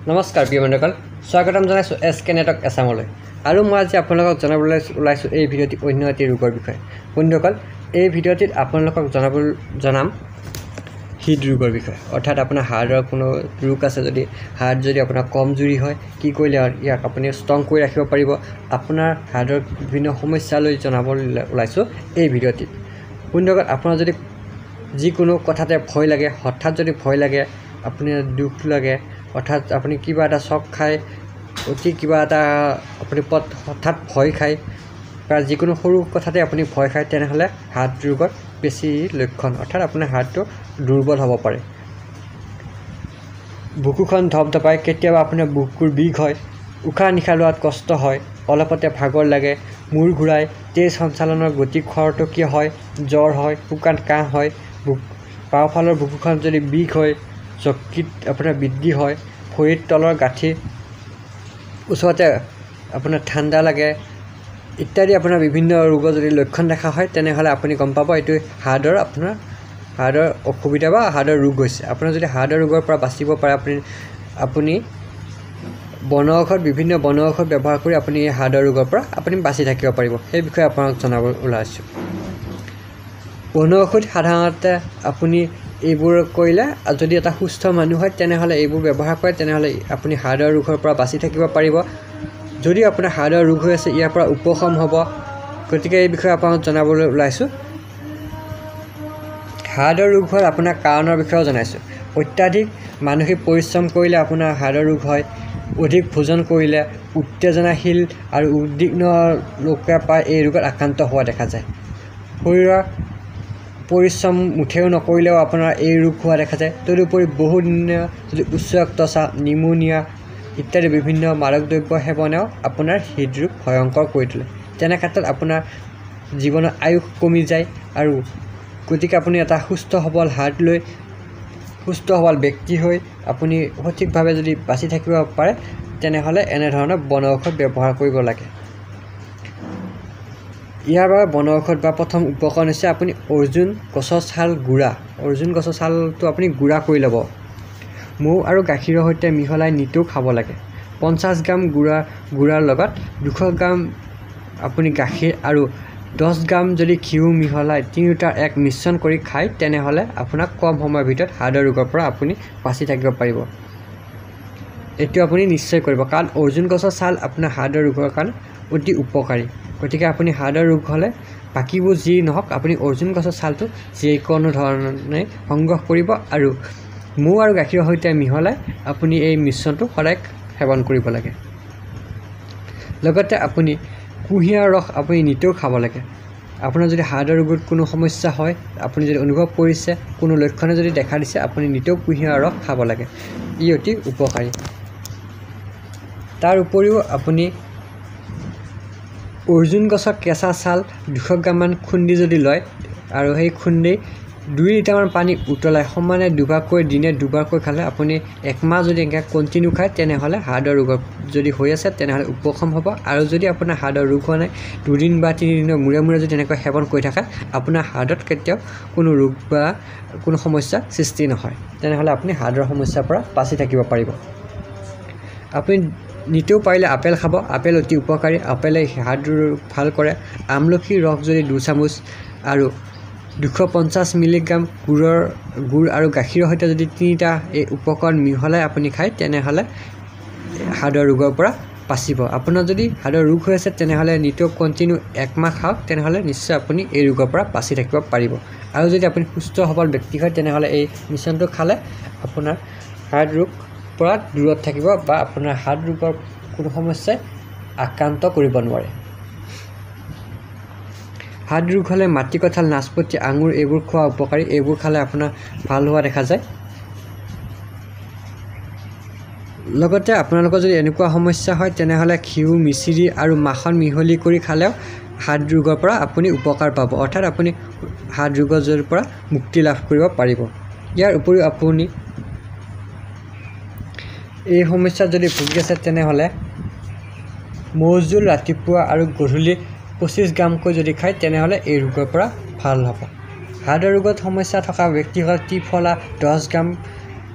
নমস্কাৰ প্ৰিয় বন্ধুসকল, স্বাগতম জনাইছোঁ SK নেটৱৰ্ক এছামলৈ। আৰু মই আজি আপোনালোকক জনাবলৈ ওলাইছোঁ এই ভিডিঅ'টি অন্য এটি ৰোগৰ বিষয়ে। বন্ধুসকল, এই ভিডিঅ'টিত আপোনালোকক জনাম হৃদৰোগৰ বিষয়ে। অৰ্থাৎ আপোনাৰ হাৰ্টৰ কোনো ৰোগ আছে, যদি হাৰ্ট যদি আপোনাৰ কমজুৰি হয়, কি কৰিলে ইয়াক আপুনি ষ্ট্ৰং কৰি ৰাখিব পাৰিব, আপোনাৰ হাৰ্টৰ বিভিন্ন সমস্যালৈ জনাবলৈ ওলাইছোঁ এই ভিডিঅ'টিত। বন্ধুসকল, আপোনাৰ যদি যিকোনো কথাতে ভয় লাগে, হঠাৎ যদি ভয় লাগে, আপুনি দুখ লাগে, অৰ্থাৎ আপুনি কিবা এটা চক খায়, অতি কিবা এটা আপুনি হঠাৎ ভয় খায়, বা যিকোনো সৰু কথাতে আপুনি ভয় খায়, তেনেহ'লে হাৰ্ট ৰোগত বেছি লক্ষণ, অৰ্থাৎ আপোনাৰ হাৰ্টটো দুৰ্বল হ'ব পাৰে। বুকুখন ধপধপায়, কেতিয়াবা আপোনাৰ বুকুৰ বিষ হয়, উশাহ নিশাহ লোৱাত কষ্ট হয়, অলপতে ভাগৰ লাগে, মূৰ ঘূৰাই, তেজ সঞ্চালনৰ গতি খৰতকীয়া হয়, জ্বৰ হয়, শুকান কাহ হয়, বাওঁফালৰ বুকুখন যদি বিষ হয়, যকৃত আপোনাৰ বৃদ্ধি হয়, ভৰিৰ তলৰ গাঁঠিৰ ওচৰতে আপোনাৰ ঠাণ্ডা লাগে ইত্যাদি আপোনাৰ বিভিন্ন ৰোগৰ যদি লক্ষণ দেখা হয়, তেনেহ'লে আপুনি গম পাব এইটো আপোনাৰ হাৰ্টৰ অসুবিধা বা হাৰ্টৰ ৰোগ হৈছে। আপোনাৰ যদি হাৰ্টৰ ৰোগৰ পৰা বাচিব পাৰে, আপুনি বিভিন্ন বন ঔষধ ব্যৱহাৰ কৰি আপুনি এই হাৰ্টৰ ৰোগৰ পৰা আপুনি বাচি থাকিব পাৰিব। সেই বিষয়ে আপোনাক জনাব ওলাইছোঁ। বন ঔষধ সাধাৰণতে আপুনি এইবোৰ কৰিলে, যদি এটা সুস্থ মানুহ হয় তেনেহ'লে এইবোৰ ব্যৱহাৰ কৰে, তেনেহ'লে আপুনি হাৰ্টৰ ৰোগৰ পৰা বাচি থাকিব পাৰিব। যদি আপোনাৰ হাৰ্টৰ ৰোগ হৈ আছে, ইয়াৰ পৰা উপশম হ'ব। গতিকে এই বিষয়ে আপোনাক জনাবলৈ ওলাইছোঁ। হাৰ্টৰ ৰোগ হোৱাৰ আপোনাৰ কাৰণৰ বিষয়েও জনাইছোঁ। অত্যাধিক মানসিক পৰিশ্ৰম কৰিলে আপোনাৰ হাৰ্টৰ ৰোগ হয়। অধিক ভোজন কৰিলে, উত্তেজনাশীল আৰু উদ্বিগ্ন লোকে প্ৰায় এই ৰোগত আক্ৰান্ত হোৱা দেখা যায়। শৰীৰৰ পৰিশ্ৰম মুঠেও নকৰিলেও আপোনাৰ এই ৰোগ হোৱা দেখা যায়। তদুপৰি বহুদিনীয়া যদি উচ্চ ৰক্তচাপ, নিম'নিয়া ইত্যাদি বিভিন্ন মাদক দ্ৰব্য সেৱনেও আপোনাৰ হৃদৰোগ ভয়ংকৰ কৰি তোলে। তেনে ক্ষেত্ৰত আপোনাৰ জীৱনৰ আয়ুস কমি যায়। আৰু গতিকে আপুনি এটা সুস্থ সবল হাৰ্ট লৈ সুস্থ সবল ব্যক্তি হৈ আপুনি সঠিকভাৱে যদি বাচি থাকিব পাৰে, তেনেহ'লে এনেধৰণৰ বন ঔষধ ব্যৱহাৰ কৰিব লাগে। ইয়াৰ বাবে বন ঔষধ বা প্ৰথম উপকৰণ হৈছে আপুনি অৰ্জুন গছৰ ছাল গুড়া। অৰ্জুন গছৰ ছালটো আপুনি গুড়া কৰি ল'ব। মৌ আৰু গাখীৰৰ সৈতে মিহলাই নিতৌ খাব লাগে। 50 গ্ৰাম গুড়াৰ লগত 200 গ্ৰাম আপুনি গাখীৰ আৰু 10 গ্ৰাম যদি ঘিউ মিহলাই তিনিওটাৰ এক মিশ্ৰণ কৰি খায়, তেনেহ'লে আপোনাক কম সময়ৰ ভিতৰত হাৰ্টৰ ৰোগৰ পৰা আপুনি বাচি থাকিব পাৰিব। এইটো আপুনি নিশ্চয় কৰিব, কাৰণ অৰ্জুন গছৰ ছাল আপোনাৰ হাৰ্টৰ ৰোগৰ কাৰণে অতি উপকাৰী। গতিকে আপুনি হাৰ্টৰ ৰোগ হ'লে বাকীবোৰ যি নহওক, আপুনি অৰ্জুন গছৰ ছালটো যিকোনো ধৰণে সংগ্ৰহ কৰিব আৰু মৌ আৰু গাখীৰৰ সৈতে মিহলাই আপুনি এই মিশ্ৰণটো সদায় সেৱন কৰিব লাগে। লগতে আপুনি কুঁহিয়াৰ ৰস আপুনি নিতৌ খাব লাগে। আপোনাৰ যদি হাৰ্টৰ ৰোগত কোনো সমস্যা হয়, আপুনি যদি অনুভৱ কৰিছে, কোনো লক্ষণে যদি দেখা দিছে, আপুনি নিতৌ কুঁহিয়াৰ ৰস খাব লাগে। ই অতি উপকাৰী। তাৰ উপৰিও আপুনি অৰ্জুন গছৰ কেঁচা ছাল 200 গ্ৰামমান খুন্দি যদি লয়, আৰু সেই খুন্দি 2 লিটাৰমান পানী উতলাই সমানে দুবাৰকৈ দিনে দুবাৰকৈ খালে, আপুনি 1 মাহ যদি এনেকৈ কণ্টিনিউ খায়, তেনেহ'লে হাৰ্টৰ ৰোগৰ যদি হৈ আছে তেনেহ'লে উপশম হ'ব। আৰু যদি আপোনাৰ হাৰ্টৰ ৰোগ হোৱা নাই, 2 দিন বা 3 দিনৰ মূৰে মূৰে যদি এনেকৈ সেৱন কৰি থাকে, আপোনাৰ হাৰ্টত কেতিয়াও কোনো ৰোগ বা কোনো সমস্যা সৃষ্টি নহয়। তেনেহ'লে আপুনি হাৰ্টৰ সমস্যাৰ পৰা বাচি থাকিব পাৰিব। আপুনি নিতৌ পাৰিলে আপেল খাব। আপেল অতি উপকাৰী। আপেলে হাৰ্টৰ ৰোগ ভাল কৰে। আমলখিৰ ৰস যদি 2 চামুচ আৰু 250 মিলিগ্ৰাম গুড় আৰু গাখীৰৰ সৈতে যদি 3টা এই উপকৰণ মিহলাই আপুনি খায়, তেনেহ'লে হাৰ্টৰ ৰোগৰ পৰা বাচিব। আপোনাৰ যদি হাৰ্টৰ ৰোগ হৈ আছে, তেনেহ'লে নিতৌ কণ্টিনিউ 1 মাহ খাওক, তেনেহ'লে নিশ্চয় আপুনি এই ৰোগৰ পৰা বাচি থাকিব পাৰিব। আৰু যদি আপুনি সুস্থ সবল ব্যক্তি হয়, তেনেহ'লে এই মিশ্ৰণটো খালে আপোনাৰ হাৰ্ট ৰোগ পৰা দূৰত থাকিব বা আপোনাৰ হাৰ্ট ৰোগৰ কোনো সমস্যাই আক্ৰান্ত কৰিব নোৱাৰে। হাৰ্ট ৰোগ হ'লে মাটিকঁঠাল, নাচপতি, আঙুৰ এইবোৰ খোৱা উপকাৰী। এইবোৰ খালে আপোনাৰ ভাল হোৱা দেখা যায়। লগতে আপোনালোকৰ যদি এনেকুৱা সমস্যা হয়, তেনেহ'লে ঘিউ, মিচিৰি আৰু মাখন মিহলি কৰি খালেও হাৰ্ট ৰোগৰ পৰা আপুনি উপকাৰ পাব। অৰ্থাৎ আপুনি হাৰ্ট ৰোগৰ পৰা মুক্তি লাভ কৰিব পাৰিব। ইয়াৰ উপৰিও আপুনি এই সমস্যাত যদি ভুগি আছে, তেনেহ'লে মৌজোল ৰাতিপুৱা আৰু গধূলি 25 গ্ৰামকৈ যদি খায়, তেনেহ'লে এই ৰোগৰ পৰা ভাল হ'ব। হাৰ্টৰ ৰোগত সমস্যা থকা ব্যক্তিসকলে ত্ৰিফলা 10 গ্ৰাম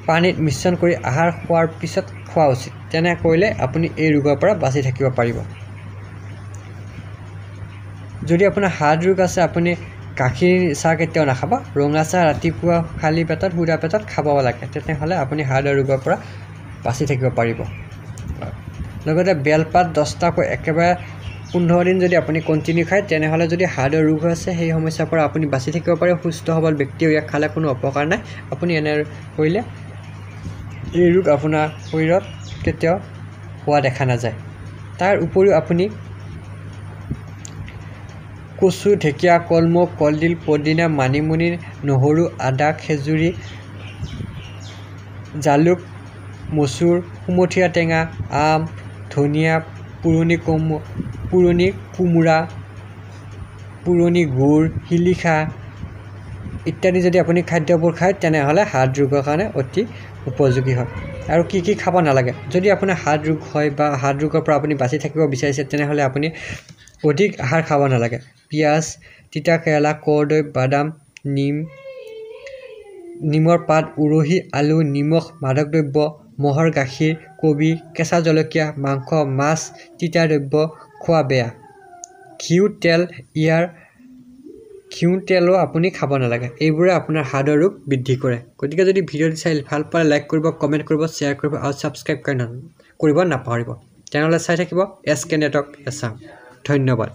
পানীত মিশ্ৰণ কৰি আহাৰ খোৱাৰ পিছত খোৱা উচিত তেনে কৰিলে আপুনি এই ৰোগৰ পৰা বাচি থাকিব পাৰিব যদি আপোনাৰ হাৰ্ট ৰোগ আছে আপুনি গাখীৰ চাহ কেতিয়াও নাখাব ৰঙা চাহ ৰাতিপুৱা খালী পেটত সুদা পেটত খাব লাগে তেনেহ'লে আপুনি হাৰ্টৰ ৰোগৰ পৰা বাচি থাকিব পাৰিব লগতে বেলপাত 10টাকৈ একেবাৰে 15 দিন যদি আপুনি কন্টিনিউ খায় তেনেহ'লে যদি হাৰ্টৰ ৰোগ আছে সেই সমস্যাৰ পৰা আপুনি বাচি থাকিব পাৰে সুস্থ সবল ব্যক্তিও ইয়াক খালে কোনো অপকাৰ নাই আপুনি এনে কৰিলে এই ৰোগ আপোনাৰ শৰীৰত কেতিয়াও হোৱা দেখা নাযায় তাৰ উপৰিও আপুনি কচু ঢেকীয়া কলমৌ কলডিল পদিনা মানিমুনি নহৰু আদা খেজুৰি জালুক মচুৰ কুমথিয়া টেঙা আম ধনিয়া পুৰণি কোমোৰা পুৰণি গুড় শিলিখা ইত্যাদি যদি আপুনি খাদ্যবোৰ খায় তেনেহ'লে হাৰ্ট ৰোগৰ কাৰণে অতি উপযোগী হয় আৰু কি খাব নালাগে যদি আপোনাৰ হাৰ্ট ৰোগ হয় বা হাৰ্ট ৰোগৰ পৰা আপুনি বাচি থাকিব বিচাৰিছে তেনেহ'লে আপুনি অধিক আহাৰ খাব নালাগে পিঁয়াজ তিতা কেৰেলা কৰ্দৈ বাদাম নিমৰ পাত উৰহি আলু নিমখ মাদক দ্ৰব্য মহৰ গাখীৰ কবি কেঁচা জলকীয়া মাংস মাছ তিতা দ্ৰব্য খোৱা বেয়া ঘিউ তেলো আপুনি খাব নালাগে এইবোৰে আপোনাৰ হাৰ্টৰ ৰোগ বৃদ্ধি কৰে গতিকে যদি ভিডিঅ'টো চাই ভাল পালে লাইক কৰিব কমেণ্ট কৰিব শ্বেয়াৰ কৰিব আৰু ছাবস্ক্ৰাইব কৰিব নাপাহৰিব তেনেহ'লে চাই থাকিব SK নেটৱৰ্ক এছাম ধন্যবাদ